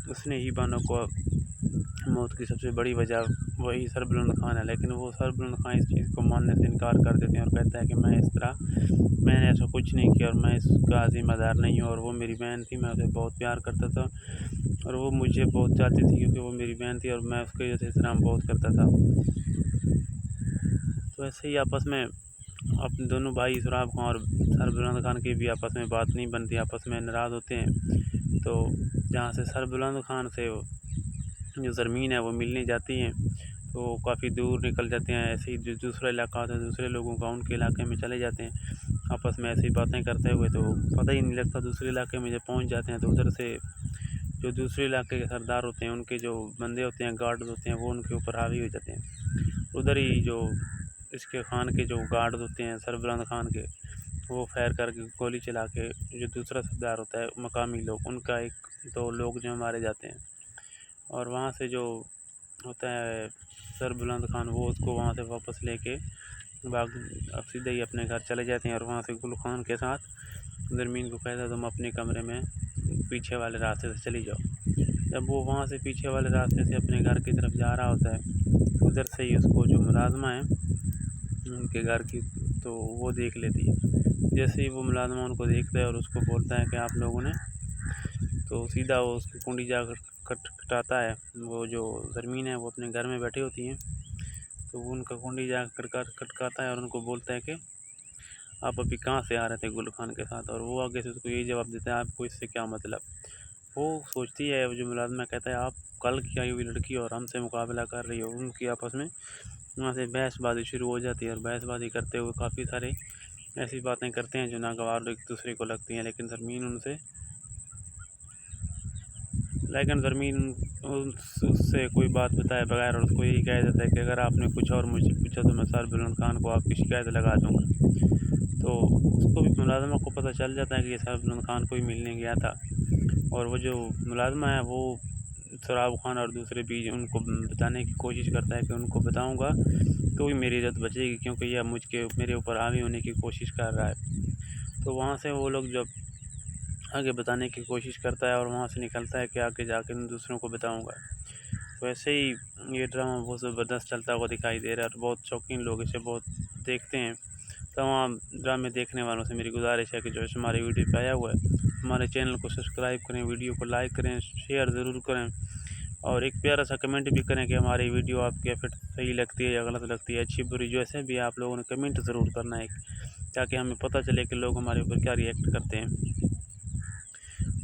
उसने ही बानो को मौत की सबसे बड़ी वजह वही सर बुलंद खान है। लेकिन वो सर बुलंद खान इस चीज़ को मानने से इनकार कर देते हैं और कहता है कि मैंने ऐसा कुछ नहीं किया और मैं इसका ज़िम्मेदार नहीं हूँ, और वो मेरी बहन थी, मैं उसे बहुत प्यार करता था और वो मुझे बहुत चाहती थी क्योंकि वो मेरी बहन थी और मैं उसके जैसे एहतराम बहुत करता था। तो ऐसे ही आपस में अपने दोनों भाई सुराब खान और सर बुलंद खान की भी आपस में बात नहीं बनती, आपस में नाराज़ होते हैं। तो जहाँ से सर बुलंद खान से जो ज़मीन है वो मिलने जाती हैं तो काफ़ी दूर निकल जाते हैं, ऐसे ही जो दूसरा इलाका होता है दूसरे लोगों का उनके इलाके में चले जाते हैं आपस में ऐसी बातें करते हुए। तो पता ही नहीं लगता दूसरे इलाके में जब पहुंच जाते हैं तो उधर से जो दूसरे इलाके के सरदार होते हैं, उनके जो बंदे होते हैं, गार्ड होते हैं, वो उनके ऊपर हावी हो जाते हैं। उधर ही जो इसके खान के जो गार्ड होते हैं सर बुलंद खान के, वो फायर करके गोली चला के जो दूसरा सरदार होता है, मकामी लोग, उनका एक दो लोग जो मारे जाते हैं। और वहाँ से जो होता है सर बुलंद खान, वो उसको वहाँ से वापस लेके अब सीधे ही अपने घर चले जाते हैं और वहाँ से गुल खान के साथ ज़रमीन को कहता है तुम अपने कमरे में पीछे वाले रास्ते से चली जाओ। जब वो वहाँ से पीछे वाले रास्ते से अपने घर की तरफ जा रहा होता है, उधर से ही उसको जो मुलाज़िमा है उनके घर की, तो वो देख लेती है। जैसे ही वो मुलाज़िमा उनको देखता है और उसको बोलता है कि आप लोगों ने, तो सीधा वो उसकी कुंडी जाकर खटखटाता है। वो जो ज़रमीन है वो अपने घर में बैठी होती हैं, तो वो उनका कुंडी जाकर खटखटाता है और उनको बोलता है कि आप अभी कहाँ से आ रहे थे गुल खान के साथ। और वो आगे से उसको यही जवाब देता है, आपको इससे क्या मतलब। वो सोचती है, वो जो मुलाज़िमा कहता है, आप कल की आई हुई लड़की और हमसे मुकाबला कर रही हो। उनकी आपस में वहाँ से बहसबाजी शुरू हो जाती है और बहसबाजी करते हुए काफ़ी सारे ऐसी बातें करते हैं जो नागवार एक दूसरे को लगती हैं। लेकिन ज़रमीन उससे कोई बात बताए बगैर और उसको यही कह देता है कि अगर आपने कुछ और मुझसे पूछा तो मैं सर बुलंद खान को आपकी शिकायत लगा दूँगा। तो उसको भी, मुलाज़िमा को पता चल जाता है कि ये सर बुलंद खान को ही मिलने गया था। और वो जो मुलाज़िमा है वो सोराब खान और दूसरे भी उनको बताने की कोशिश करता है कि उनको बताऊंगा तो ही मेरी इज़्ज़त बचेगी, क्योंकि यह मेरे ऊपर हावी होने की कोशिश कर रहा है। तो वहाँ से वो लोग जब आगे बताने की कोशिश करता है और वहाँ से निकलता है कि आगे जाकर दूसरों को बताऊंगा। तो ऐसे ही ये ड्रामा बहुत ज़बरदस्त चलता हुआ दिखाई दे रहा है और बहुत शौकीन लोग इसे बहुत देखते हैं। तमाम ड्रामे देखने वालों से मेरी गुजारिश है कि जो हमारे वीडियो पे आया हुआ है, हमारे चैनल को सब्सक्राइब करें, वीडियो को लाइक करें, शेयर ज़रूर करें और एक प्यारा सा कमेंट भी करें कि हमारी वीडियो आपके फिर सही लगती है या गलत लगती है, अच्छी बुरी, जैसे भी आप लोगों ने कमेंट ज़रूर करना है, ताकि हमें पता चले कि लोग हमारे ऊपर क्या रिएक्ट करते हैं।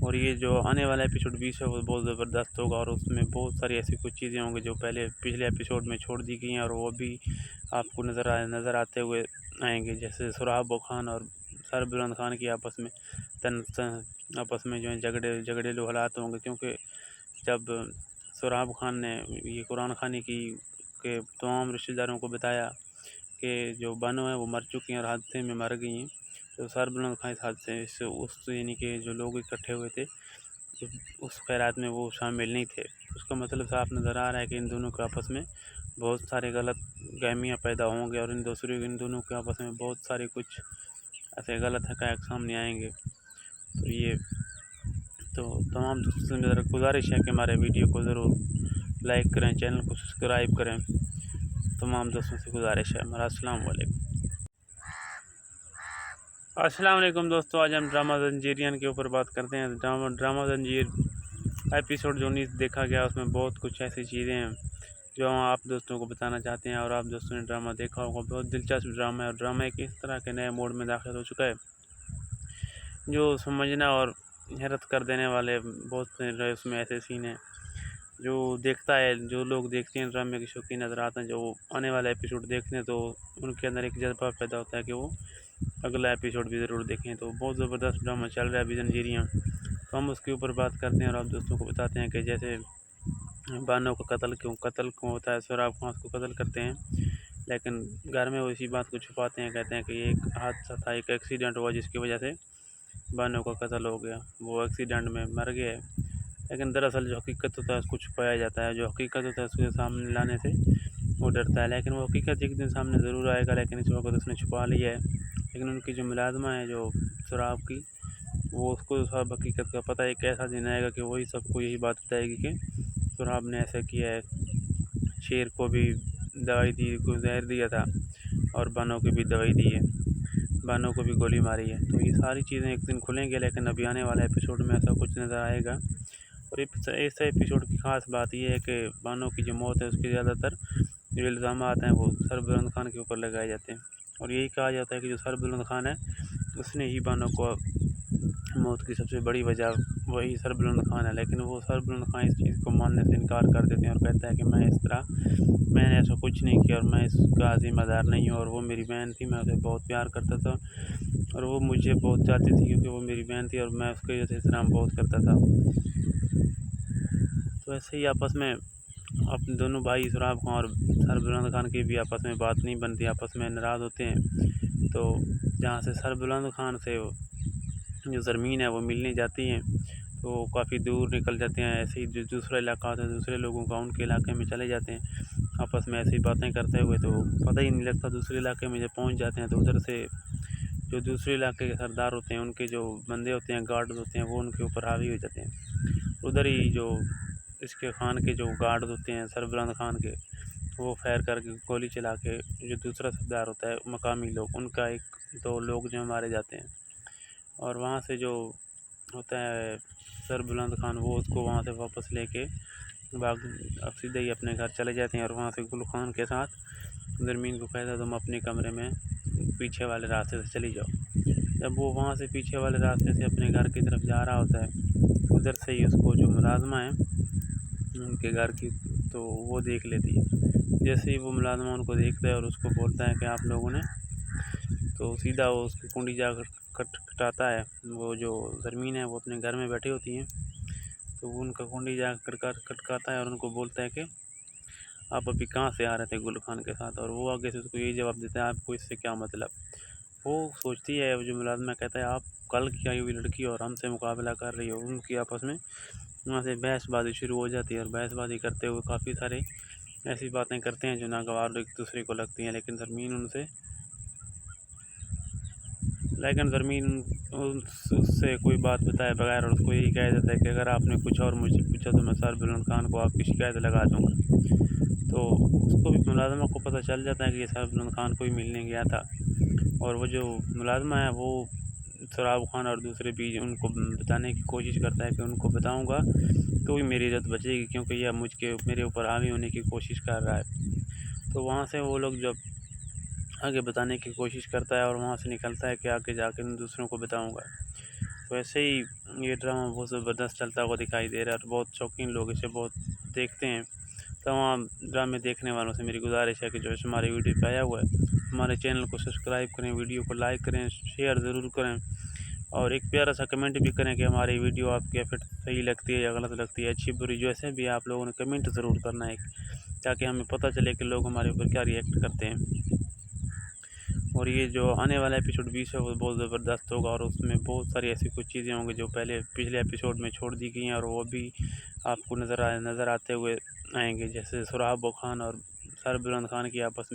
और ये जो आने वाला एपिसोड 20 है वो बहुत ज़बरदस्त होगा और उसमें बहुत सारी ऐसी कुछ चीज़ें होंगी जो पिछले एपिसोड में छोड़ दी गई हैं और वो भी आपको नज़र आते हुए आएंगे। जैसे सोराब खान और सर बुलंद खान की आपस में जो है झगड़ेलू हालात होंगे, क्योंकि जब सोराब खान ने ये कुरान खानी की के तमाम रिश्तेदारों को बताया कि जो बानो है वो मर चुकी हैं और हादसे में मर गई हैं, तो सर बुलंद खान इस हादसे से उस यानी कि जो लोग इकट्ठे हुए थे उस खैरात में वो शामिल नहीं थे। उसका मतलब साफ नज़र आ रहा है कि इन दोनों के आपस में बहुत सारे गलत गहमियाँ पैदा होंगे और इन दोनों के आपस में बहुत सारे कुछ ऐसे गलत हक़ाइक़ सामने आएंगे। तो तमाम दोस्तों से मेरा गुजारिश है कि हमारे वीडियो को ज़रूर लाइक करें, चैनल को सब्सक्राइब करें। तमाम दोस्तों से गुजारिश है हमारा। अस्सलाम वालेकुम दोस्तों, आज हम ड्रामा जंजीरियन के ऊपर बात करते हैं। ड्रामा जंजीर एपिसोड जो 19 देखा गया, उसमें बहुत कुछ ऐसी चीज़ें हैं जो हम आप दोस्तों को बताना चाहते हैं। और आप दोस्तों ने ड्रामा देखा होगा, बहुत दिलचस्प ड्रामा है और ड्रामा एक इस तरह के नए मोड में दाखिल हो चुका है जो समझना और हैरत कर देने वाले बहुत से उसमें ऐसे सीन हैं जो जो लोग देखते हैं ड्रामे के शौकीन नज़र आते हैं, जो आने वाला एपिसोड देखते हैं तो उनके अंदर एक जज्बा पैदा होता है कि वो अगला एपिसोड भी ज़रूर देखें। तो बहुत ज़बरदस्त ड्रामा चल रहा है अभी जंजीरियाँ, तो हम उसके ऊपर बात करते हैं और आप दोस्तों को बताते हैं कि जैसे बानो का कत्ल क्यों होता है। सोराब खान को कत्ल करते हैं, लेकिन घर में वो इसी बात को छुपाते हैं, कहते हैं कि ये एक हादसा था, एक एक्सीडेंट हुआ जिसकी वजह से बानो का कत्ल हो गया, वो एक्सीडेंट में मर गया है। लेकिन दरअसल जो हकीकत होता है उसको छुपाया जाता है, जो हकीकत होता है उसके सामने लाने से वो डरता है, लेकिन वो हकीकत एक दिन सामने ज़रूर आएगा, लेकिन इस वक्त उसने छुपा लिया है। लेकिन उनकी जो मुलाज़िमा है जो सोराब की, वो उसको सब हकीकत का पता है। एक ऐसा दिन आएगा कि वही सबको यही बात बताएगी कि सोराब ने ऐसा किया है, शेर को भी दवाई दी, को जहर दिया था और बानो को भी दवाई दी है, बानो को भी गोली मारी है। तो ये सारी चीज़ें एक दिन खुलेंगे, लेकिन अभी आने वाले एपिसोड में ऐसा कुछ नज़र आएगा। और इस एपिसोड की ख़ास बात यह है कि बानो की जो मौत है उसके ज़्यादातर जो इल्ज़ाम हैं वो सर बुलंद खान के ऊपर लगाए जाते हैं और यही कहा जाता है कि जो सर बुलंद खान है उसने ही बानो को मौत की सबसे बड़ी वजह वही सर बुलंद खान है। लेकिन वो सर बुलंद खान इस चीज़ को मानने से इनकार कर देते हैं और कहता है कि मैंने ऐसा कुछ नहीं किया और मैं इसका ज़िम्मेदार नहीं हूँ। और वो मेरी बहन थी, मैं उसे बहुत प्यार करता था और वो मुझे बहुत चाहती थी क्योंकि वो मेरी बहन थी और मैं उसके एहतराम बहुत करता था। तो ऐसे ही आपस में अपने दोनों भाई सोराब खान और सर बुलंद खान की भी आपस में बात नहीं बनती, आपस में नाराज़ होते हैं। तो जहाँ से सर बुलंद खान से जो ज़मीन है वो मिलने जाती हैं तो काफ़ी दूर निकल जाते हैं। ऐसे ही जो दूसरा इलाका होता है दूसरे लोगों का, उनके इलाके में चले जाते हैं आपस में ऐसी बातें करते हुए, तो पता ही नहीं लगता दूसरे इलाके में जब पहुंच जाते हैं तो उधर से जो दूसरे इलाके के सरदार होते हैं, उनके जो बंदे होते हैं, गार्ड होते हैं, वो उनके ऊपर हावी हो जाते हैं। उधर ही जो इसके खान के जो गार्ड होते हैं, सरबुलंद खान के, वो फायर करके गोली चला के जो दूसरा सरदार होता है, मकामी लोग, उनका 1-2 लोग जो मारे जाते हैं। और वहाँ से जो होता है सरबुलंद खान, वो उसको वहाँ से वापस लेके अब सीधे ही अपने घर चले जाते हैं। और वहाँ से गुल खान के साथ ज़रमीन को कहता है तुम अपने कमरे में पीछे वाले रास्ते से चली जाओ। जब वो वहाँ से पीछे वाले रास्ते से अपने घर की तरफ जा रहा होता है, उधर से ही उसको जो मुलाजमा है उनके घर की, तो वो देख लेती है। जैसे ही वो मुलाजमा उनको देखता है और उसको बोलता है कि आप लोगों ने, तो सीधा वो उसकी कुंडी जाकर खटखटाता है। वो जो ज़रमीन है वो अपने घर में बैठी होती हैं, तो वो उनका कुंडी जाकर खटखटाता है और उनको बोलता है कि आप अभी कहाँ से आ रहे थे गुल खान के साथ। और वो आगे से उसको यही जवाब देता है, आपको इससे क्या मतलब। वो सोचती है, वो जो मुलाजमा कहता है आप कल की आई हुई लड़की और हमसे मुकाबला कर रही हो। उनकी आपस में वहाँ से बहसबाजी शुरू हो जाती है। और बहसबाजी करते हुए काफ़ी सारे ऐसी बातें करते हैं जो नागवार एक दूसरे को लगती हैं। लेकिन ज़रमीन उससे कोई बात बताए बगैर और उसको यही कह देता है कि अगर आपने कुछ और मुझसे पूछा तो मैं सरबुलंद खान को आपकी शिकायत लगा दूँगा। तो उसको भी, मुलाजमा को पता चल जाता है कि ये सरबुलंद खान को ही मिलने गया था। और वो जो मुलाजमा है वो सोराब खान और दूसरे भी उनको बताने की कोशिश करता है कि उनको बताऊंगा तो ही मेरी इज़्ज़त बचेगी, क्योंकि यह मेरे ऊपर हावी होने की कोशिश कर रहा है। तो वहाँ से वो लोग जब आगे बताने की कोशिश करता है और वहाँ से निकलता है कि आगे जाकर मैं दूसरों को बताऊंगा। तो ऐसे ही ये ड्रामा बहुत ज़बरदस्त चलता हुआ दिखाई दे रहा है और बहुत शौकीन लोग इसे बहुत देखते हैं। तमाम ड्रामे देखने वालों से मेरी गुजारिश है कि जो हमारे वीडियो पे आया हुआ है, हमारे चैनल को सब्सक्राइब करें, वीडियो को लाइक करें, शेयर ज़रूर करें और एक प्यारा सा कमेंट भी करें कि हमारी वीडियो आपके फिर सही लगती है या गलत लगती है, अच्छी बुरी, जैसे भी आप लोगों ने कमेंट ज़रूर करना है, ताकि हमें पता चले कि लोग हमारे ऊपर क्या रिएक्ट करते हैं। और ये जो आने वाला एपिसोड 20 है वो बहुत ज़बरदस्त होगा और उसमें बहुत सारी ऐसी कुछ चीज़ें होंगी जो पिछले एपिसोड में छोड़ दी गई हैं और वो भी आपको नज़र आते हुए आएंगे। जैसे सोराब खान और सरबुलंद खान की आपस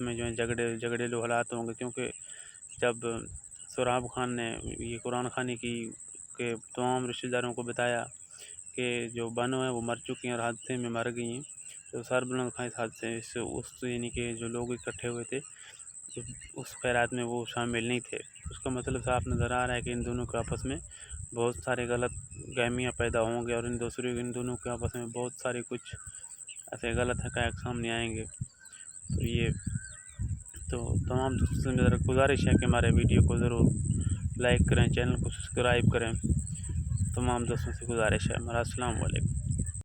में जो है झगड़ेलू हालात होंगे, क्योंकि जब सोराब खान ने ये कुरान खानी के तमाम रिश्तेदारों को बताया कि जो बानो है वो मर चुकी हैं और हादसे में मर गई हैं, तो सरबुलंद खान इस हादसे से यानी कि जो लोग इकट्ठे हुए थे उस खैरात में वो शामिल नहीं थे। उसका मतलब साफ नज़र आ रहा है कि इन दोनों के आपस में बहुत सारे गलत गहमियाँ पैदा होंगे और इन दोनों के आपस में बहुत सारे कुछ ऐसे गलत हक़ाइक़ सामने आएंगे। तो तमाम दोस्तों से मेरा गुजारिश है कि हमारे वीडियो को ज़रूर लाइक करें, चैनल को सब्सक्राइब करें। तमाम दोस्तों से गुजारिश है। हमारा अस्सलाम वालेकुम।